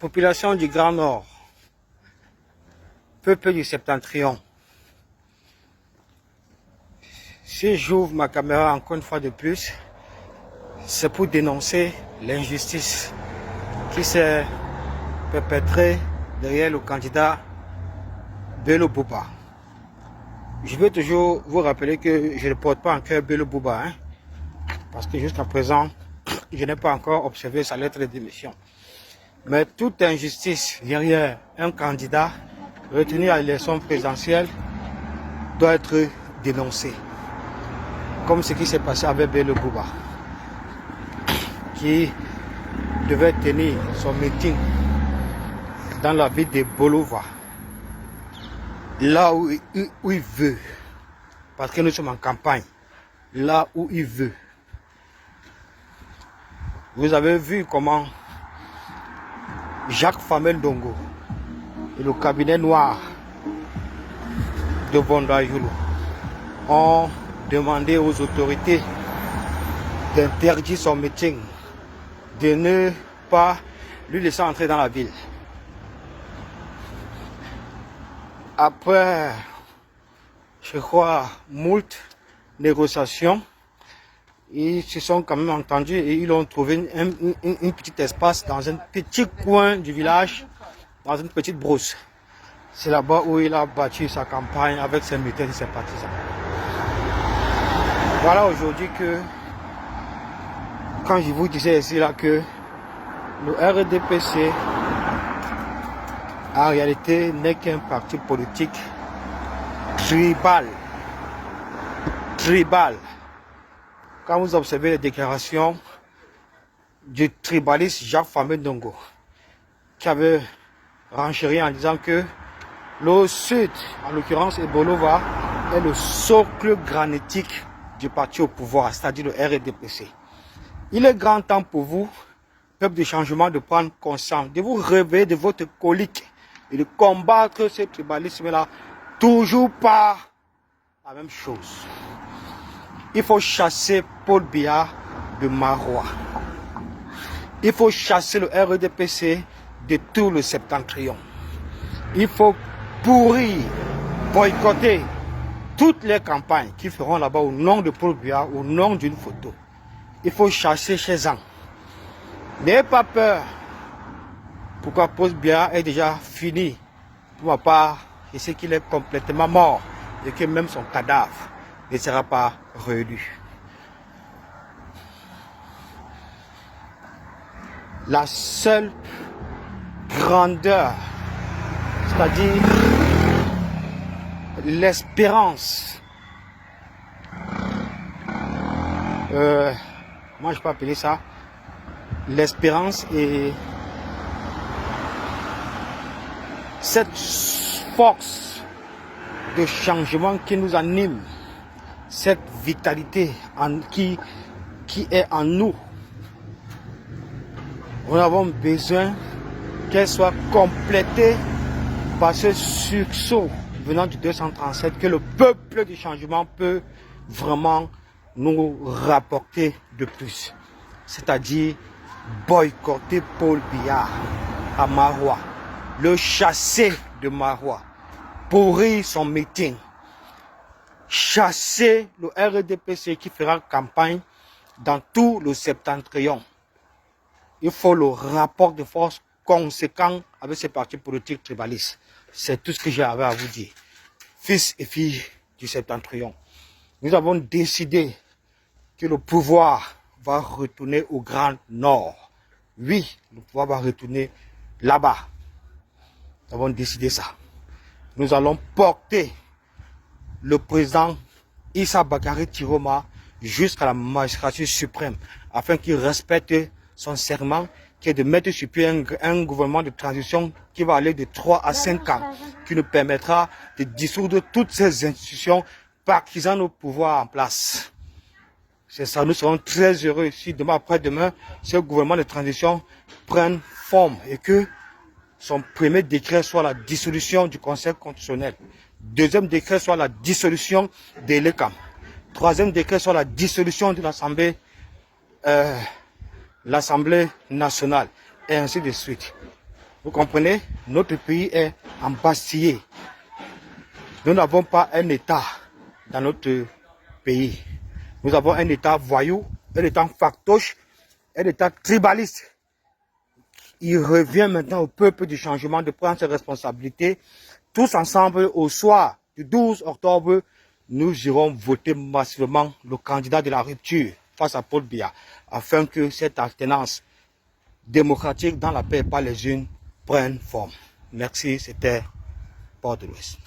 Population du Grand Nord, peuple du Septentrion. Si j'ouvre ma caméra encore une fois de plus, c'est pour dénoncer l'injustice qui s'est perpétrée derrière le candidat Bello Bouba. Je veux toujours vous rappeler que je ne porte pas en cœur Bello Bouba, parce que jusqu'à présent, je n'ai pas encore observé sa lettre de démission. Mais toute injustice derrière un candidat retenu à l'élection présidentielle doit être dénoncée. Comme ce qui s'est passé avec Bello Bouba, qui devait tenir son meeting dans la ville de Bolova, là où il veut, parce que nous sommes en campagne, là où il veut. Vous avez vu comment Jacques Famel Ndongo et le cabinet noir de Bondayoulou ont demandé aux autorités d'interdire son meeting, de ne pas lui laisser entrer dans la ville. Après, je crois, moult négociations, ils se sont quand même entendus et ils ont trouvé un petit espace dans un petit coin du village, dans une petite brousse. C'est là-bas où il a bâti sa campagne avec ses militaires et ses partisans. Voilà aujourd'hui que, quand je vous disais ici là que le RDPC en réalité n'est qu'un parti politique tribal. Quand vous observez les déclarations du tribaliste Jacques Famel Ndongo, qui avait renchéri en disant que le Sud, en l'occurrence Bolova, est le socle granitique du parti au pouvoir, c'est-à-dire le RDPC. Il est grand temps pour vous, peuple de changement, de prendre conscience, de vous réveiller de votre colique et de combattre ce tribalisme-là, toujours pas la même chose. Il faut chasser Paul Biya de Marois. Il faut chasser le RDPC de tout le Septentrion. Il faut pourrir, boycotter toutes les campagnes qui feront là-bas au nom de Paul Biya, au nom d'une photo. Il faut chasser chez eux. N'ayez pas peur. Pourquoi Paul Biya est déjà fini. Pour ma part, je sais qu'il est complètement mort et que même son cadavre ne sera pas réélu. La seule grandeur, c'est-à-dire l'espérance, moi je peux appeler ça l'espérance, et cette force de changement qui nous anime, cette vitalité qui est en nous, nous avons besoin qu'elle soit complétée par ce sursaut venant du 237 que le peuple du changement peut vraiment nous rapporter de plus. C'est-à-dire boycotter Paul Biya à Marois, le chasser de Marois, pourrir son meeting, chasser le RDPC qui fera campagne dans tout le Septentrion. Il faut le rapport de force conséquent avec ces partis politiques tribalistes. C'est tout ce que j'avais à vous dire. Fils et filles du Septentrion, nous avons décidé que le pouvoir va retourner au Grand Nord. Oui, le pouvoir va retourner là-bas. Nous avons décidé ça. Nous allons porter le président Issa Bakary Tiroma jusqu'à la magistrature suprême afin qu'il respecte son serment qui est de mettre sur pied un gouvernement de transition qui va aller de 3 à 5 ans, qui nous permettra de dissoudre toutes ces institutions partisanes au pouvoir en place. C'est ça, nous serons très heureux si demain après-demain, ce gouvernement de transition prenne forme et que son premier décret soit la dissolution du Conseil constitutionnel. Deuxième décret soit la dissolution de l'ECAM. Troisième décret soit la dissolution de l'Assemblée nationale. Et ainsi de suite. Vous comprenez? Notre pays est embastillé. Nous n'avons pas un État dans notre pays. Nous avons un État voyou, un État factoche, un État tribaliste. Il revient maintenant au peuple du changement de prendre ses responsabilités. Tous ensemble, au soir du 12 octobre, nous irons voter massivement le candidat de la rupture face à Paul Biya, afin que cette alternance démocratique dans la paix par les unes prenne forme. Merci, c'était Port de l'Ouest.